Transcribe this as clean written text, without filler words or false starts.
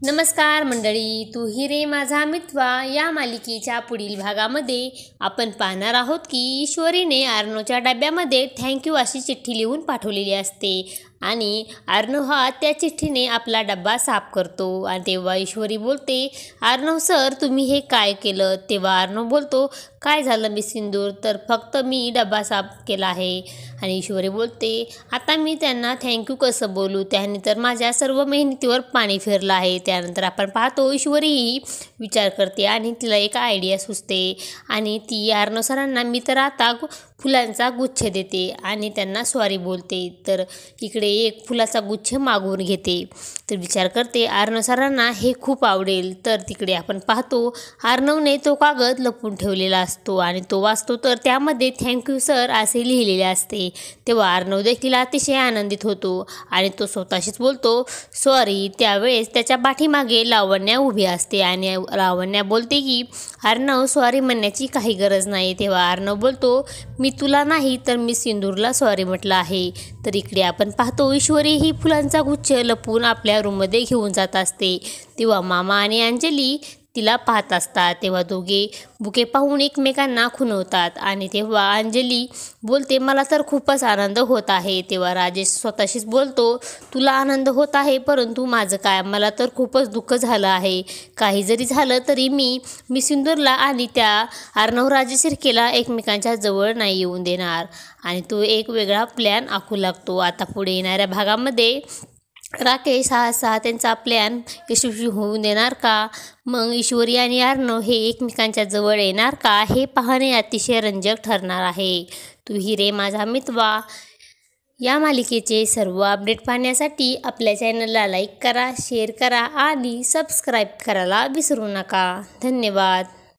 नमस्कार मंडळी, तू ही रे माझा मितवा या मालिकेच्या पुढील भागामध्ये आपण पाहणार आहोत की ईश्वरीने आर्नोच्या डब्यामध्ये थँक्यू अशी चिठ्ठी लिहून पाठवलेली असते आणि आर्नो हा त्या चिठ्ठीने आपला डब्बा साफ करतो आणि तेव्हा ईश्वरी बोलते, आर्नो सर तुम्ही हे काय केलं? तेव्हा आर्नो बोलतो, काय झालं मिस सिंदूर? तर फक्त मी डब्बा साफ केला आहे. आणि ईश्वरी बोलते, आता मी त्यांना थँक्यू कसं बोलू? त्यांनी तर माझ्या सर्व मेहनतीवर पाणी फिरलं आहे. त्यानंतर आपण पाहतो ईश्वरी ही विचार करते आणि तिला एक आयडिया सुचते आणि ती आर्नो सरांना मी तर आता फुलांचा गुच्छ देते आणि त्यांना सॉरी बोलते. तर इकडे एक फुलाचा गुच्छ मागवून घेते. तर विचार करते आर्नो सरांना हे खूप आवडेल. तर तिकडे आपण पाहतो आर्नवने तो कागद लपवून ठेवलेला असतो आणि तो वाचतो तर त्यामध्ये थँक्यू सर असे लिहिलेले असते. तेव्हा आर्नव देखील अतिशय आनंदित होतो आणि तो स्वतःशीच बोलतो सॉरी. त्यावेळेस त्याच्या पाठीमागे लावण्या उभी असते आणि लावण्या बोलते की आर्नव सॉरी म्हणण्याची काही गरज नाही. तेव्हा आर्नव बोलतो मी तुला नाही तर मी सिंदूरला सॉरी म्हटलं आहे. तर इकडे आपण पाहतो ईश्वरी ही फुलांचा गुच्छ लपवून आपल्या रूममध्ये घेऊन जात असते. तेव्हा मामा आणि अंजली तिला पाहत असतात. तेव्हा दोघे बुके पाहून एकमेकांना खुणवतात आणि तेव्हा अंजली बोलते मला तर खूपच आनंद होत आहे. तेव्हा राजेश स्वतःशीच बोलतो तुला आनंद होत आहे परंतु माझं काय? मला तर खूपच दुःख झालं आहे. काही जरी झालं तरी मी सिंदूरला आणि त्या आर्नव राजशिर्केला एकमेकांच्या जवळ नाही येऊन देणार. आणि तो एक वेगळा प्लॅन आखू लागतो. आता पुढे येणाऱ्या भागामध्ये राकेश हा त्यांचा प्लॅन यशस्वी होऊन देणार का? मग ईश्वरी आणि आर्नव हे एकमेकांच्या जवळ येणार का? हे पाहणे अतिशय रंजक ठरणार आहे. तू ही रे माझा मितवा या मालिकेचे सर्व अपडेट पाहण्यासाठी आपल्या चॅनलला लाईक करा, शेअर करा आणि सबस्क्राईब करायला विसरू नका. धन्यवाद.